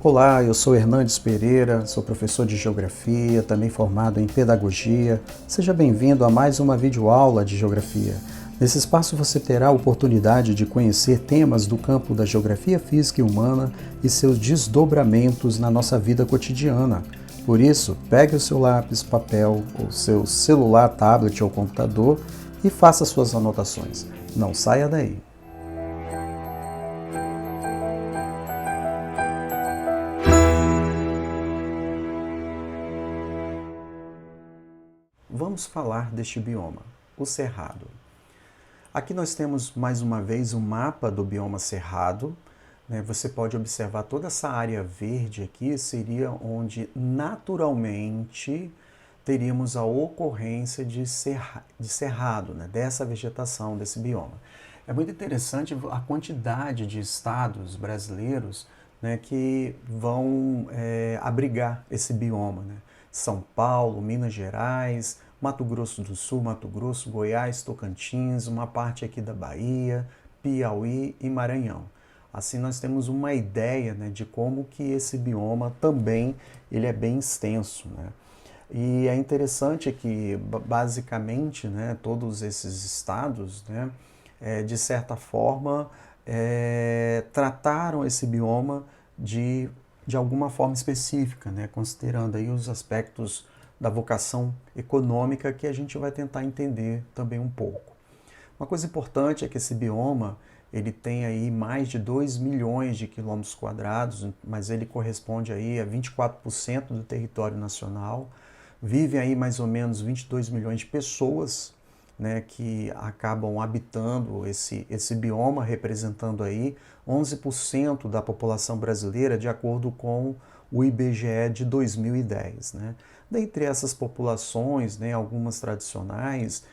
Olá, eu sou Hernandes Pereira, sou professor de Geografia, também formado em Pedagogia. Seja bem-vindo a mais uma videoaula de Geografia. Nesse espaço você terá a oportunidade de conhecer temas do campo da Geografia Física e Humana e seus desdobramentos na nossa vida cotidiana. Por isso, pegue o seu lápis, papel, ou seu celular, tablet ou computador e faça suas anotações. Não saia daí. Vamos falar deste bioma, o Cerrado. Aqui nós temos mais uma vez um mapa do bioma Cerrado. Você pode observar toda essa área verde aqui, seria onde naturalmente teríamos a ocorrência de cerrado, dessa vegetação, desse bioma. É muito interessante a quantidade de estados brasileiros que vão abrigar esse bioma. São Paulo, Minas Gerais, Mato Grosso do Sul, Mato Grosso, Goiás, Tocantins, uma parte aqui da Bahia, Piauí e Maranhão. Assim nós temos uma ideia de como que esse bioma também ele é bem extenso. E é interessante que basicamente todos esses estados, de certa forma, trataram esse bioma de alguma forma específica, considerando aí os aspectos da vocação econômica que a gente vai tentar entender também um pouco. Uma coisa importante é que esse bioma ele tem aí mais de 2 milhões de quilômetros quadrados, mas ele corresponde aí a 24% do território nacional. Vive aí mais ou menos 22 milhões de pessoas, que acabam habitando esse bioma, representando aí 11% da população brasileira, de acordo com o IBGE de 2010. Dentre essas populações, algumas tradicionais,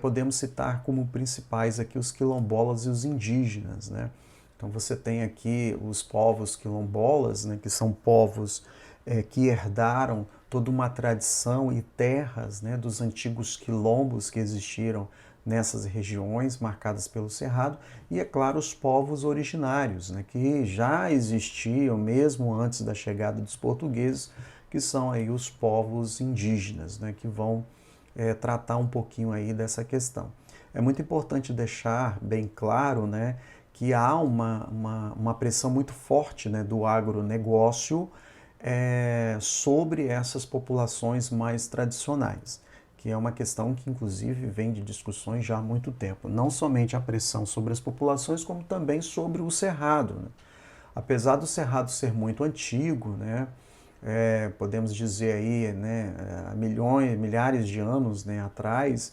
podemos citar como principais aqui os quilombolas e os indígenas. Então você tem aqui os povos quilombolas, que são povos que herdaram toda uma tradição e terras dos antigos quilombos que existiram nessas regiões marcadas pelo Cerrado, e é claro os povos originários, que já existiam mesmo antes da chegada dos portugueses, que são aí os povos indígenas, que vão tratar um pouquinho aí dessa questão. É muito importante deixar bem claro que há uma pressão muito forte do agronegócio sobre essas populações mais tradicionais, que é uma questão que inclusive vem de discussões já há muito tempo. Não somente a pressão sobre as populações, como também sobre o cerrado. Apesar do cerrado ser muito antigo, podemos dizer aí, há milhares de anos atrás,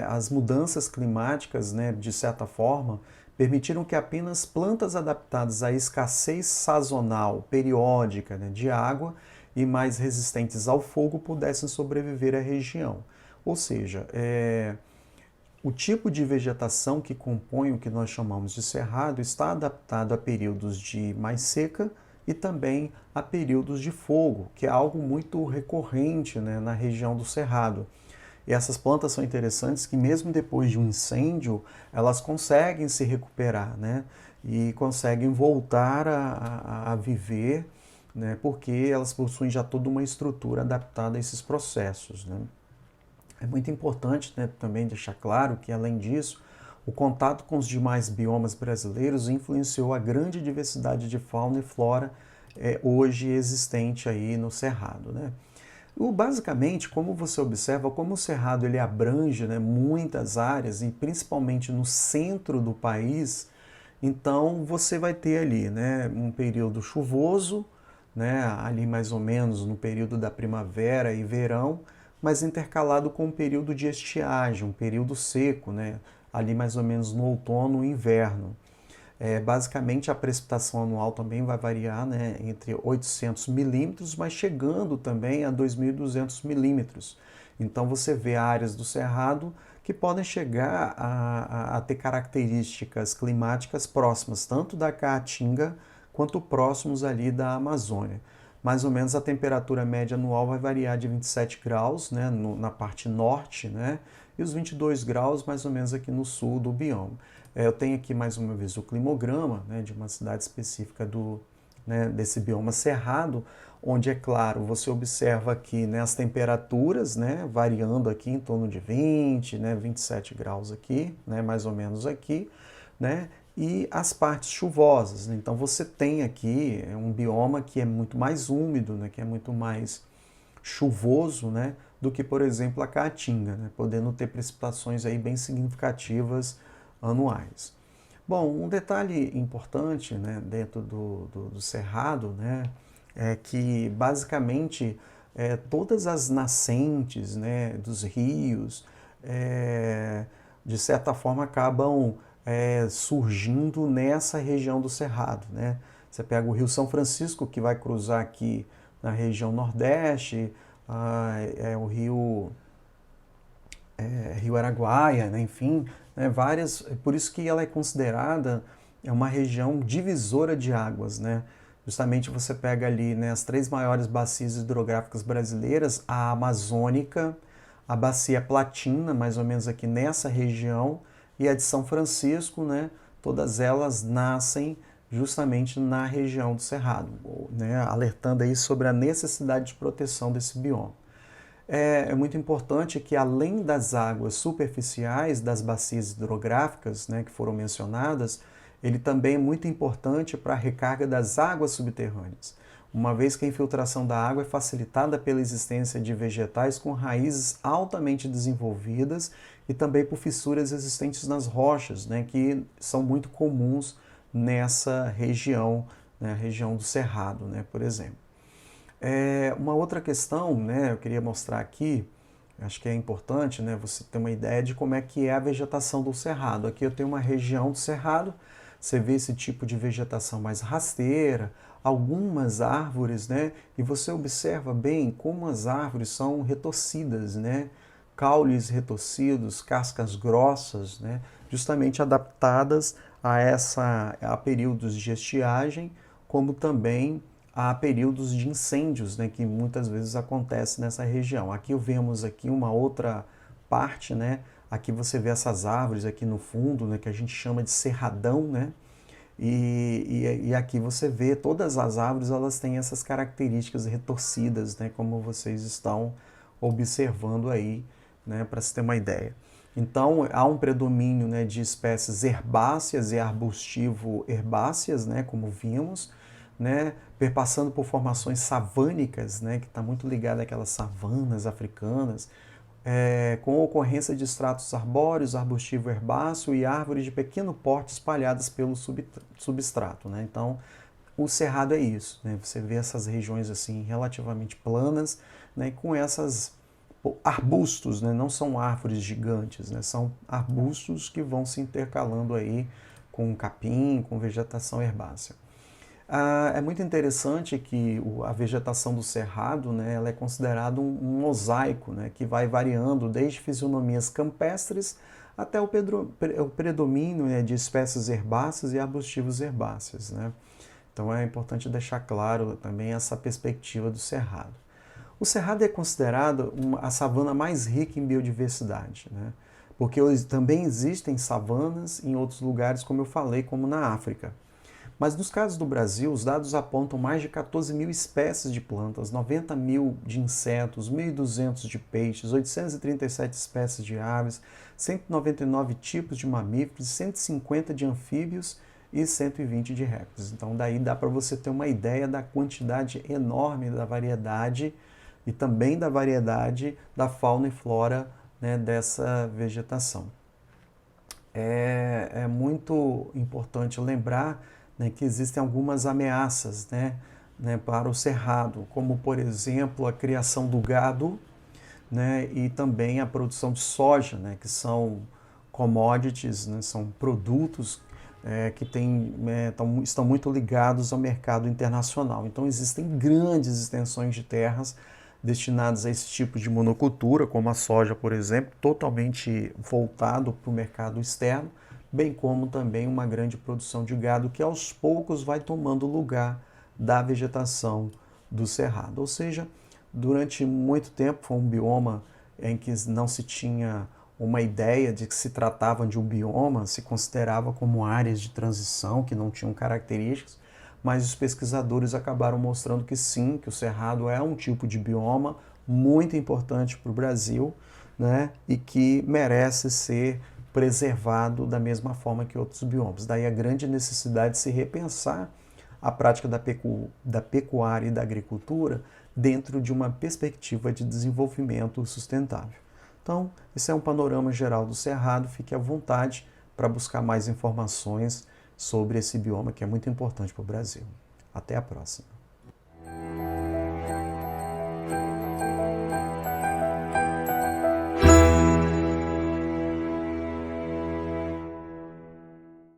as mudanças climáticas, de certa forma, permitiram que apenas plantas adaptadas à escassez sazonal, periódica, de água e mais resistentes ao fogo pudessem sobreviver à região. Ou seja, o tipo de vegetação que compõe o que nós chamamos de cerrado está adaptado a períodos de mais seca e também a períodos de fogo, que é algo muito recorrente na região do cerrado. E essas plantas são interessantes que mesmo depois de um incêndio, elas conseguem se recuperar, e conseguem voltar a viver, porque elas possuem já toda uma estrutura adaptada a esses processos. É muito importante também deixar claro que, além disso, o contato com os demais biomas brasileiros influenciou a grande diversidade de fauna e flora hoje existente aí no Cerrado. Basicamente, como você observa, como o Cerrado ele abrange muitas áreas, e principalmente no centro do país, então você vai ter ali um período chuvoso, ali mais ou menos no período da primavera e verão, mas intercalado com um período de estiagem, um período seco, ali mais ou menos no outono e inverno. Basicamente a precipitação anual também vai variar entre 800 milímetros, mas chegando também a 2.200 milímetros. Então você vê áreas do Cerrado que podem chegar a ter características climáticas próximas, tanto da Caatinga quanto próximos ali da Amazônia. Mais ou menos a temperatura média anual vai variar de 27 graus na parte norte, e os 22 graus mais ou menos aqui no sul do bioma. Eu tenho aqui mais uma vez o climograma de uma cidade específica do né, desse bioma cerrado, onde, é claro, você observa aqui, né, as temperaturas, né, variando aqui em torno de 20, né, 27 graus aqui, né, mais ou menos aqui, né, e as partes chuvosas. Né? Então você tem aqui um bioma que é muito mais úmido, né, que é muito mais chuvoso, né, do que, por exemplo, a Caatinga, né, podendo ter precipitações aí bem significativas anuais. Bom, um detalhe importante, né, dentro do Cerrado, né, é que basicamente todas as nascentes, né, dos rios, de certa forma acabam surgindo nessa região do Cerrado, né? Você pega o Rio São Francisco, que vai cruzar aqui na região Nordeste, o Rio Araguaia, né? Enfim, né? Várias, por isso que ela é considerada uma região divisora de águas, né? Justamente você pega ali, né, as três maiores bacias hidrográficas brasileiras, a Amazônica, a Bacia Platina, mais ou menos aqui nessa região, e a de São Francisco, né, todas elas nascem justamente na região do Cerrado, né, alertando aí sobre a necessidade de proteção desse bioma. É muito importante que, além das águas superficiais das bacias hidrográficas, né, que foram mencionadas, ele também é muito importante para a recarga das águas subterrâneas, uma vez que a infiltração da água é facilitada pela existência de vegetais com raízes altamente desenvolvidas e também por fissuras existentes nas rochas, né, que são muito comuns nessa região, né, a região do Cerrado, né, por exemplo. Uma outra questão, né, eu queria mostrar aqui, acho que é importante, né, você ter uma ideia de como é que é a vegetação do Cerrado. Aqui eu tenho uma região do Cerrado, você vê esse tipo de vegetação mais rasteira, algumas árvores, né, e você observa bem como as árvores são retorcidas, né, caules retorcidos, cascas grossas, né, justamente adaptadas a períodos de estiagem, como também há períodos de incêndios, né, que muitas vezes acontecem nessa região. Aqui vemos aqui uma outra parte, né, aqui você vê essas árvores aqui no fundo, né, que a gente chama de cerradão, né, e aqui você vê todas as árvores, elas têm essas características retorcidas, né, como vocês estão observando aí, né, para se ter uma ideia. Então, há um predomínio, né, de espécies herbáceas e arbustivo-herbáceas, né, como vimos, né, perpassando por formações savânicas, né, que está muito ligada àquelas savanas africanas, com ocorrência de estratos arbóreos, arbustivo herbáceo e árvores de pequeno porte espalhadas pelo substrato. Né? Então, o cerrado é isso. Né? Você vê essas regiões assim relativamente planas, né, com essas arbustos, né? Não são árvores gigantes, né? São arbustos que vão se intercalando aí com capim, com vegetação herbácea. É muito interessante que a vegetação do cerrado, né, ela é considerada um mosaico, né, que vai variando desde fisionomias campestres até o predomínio, né, de espécies herbáceas e arbustivos herbáceos. Né? Então é importante deixar claro também essa perspectiva do cerrado. O cerrado é considerado a savana mais rica em biodiversidade, né? Porque também existem savanas em outros lugares, como eu falei, como na África. Mas nos casos do Brasil, os dados apontam mais de 14 mil espécies de plantas, 90 mil de insetos, 1.200 de peixes, 837 espécies de aves, 199 tipos de mamíferos, 150 de anfíbios e 120 de répteis. Então daí dá para você ter uma ideia da quantidade enorme da variedade e também da variedade da fauna e flora, né, dessa vegetação. É muito importante lembrar, né, que existem algumas ameaças, né, para o cerrado, como, por exemplo, a criação do gado, né, e também a produção de soja, né, que são commodities, né, são produtos que estão muito ligados ao mercado internacional. Então existem grandes extensões de terras destinadas a esse tipo de monocultura, como a soja, por exemplo, totalmente voltado para o mercado externo, bem como também uma grande produção de gado que aos poucos vai tomando lugar da vegetação do cerrado. Ou seja, durante muito tempo foi um bioma em que não se tinha uma ideia de que se tratava de um bioma, se considerava como áreas de transição que não tinham características, mas os pesquisadores acabaram mostrando que sim, que o cerrado é um tipo de bioma muito importante para o Brasil, né, e que merece ser preservado da mesma forma que outros biomas. Daí a grande necessidade de se repensar a prática da pecuária e da agricultura dentro de uma perspectiva de desenvolvimento sustentável. Então, esse é um panorama geral do Cerrado. Fique à vontade para buscar mais informações sobre esse bioma que é muito importante para o Brasil. Até a próxima!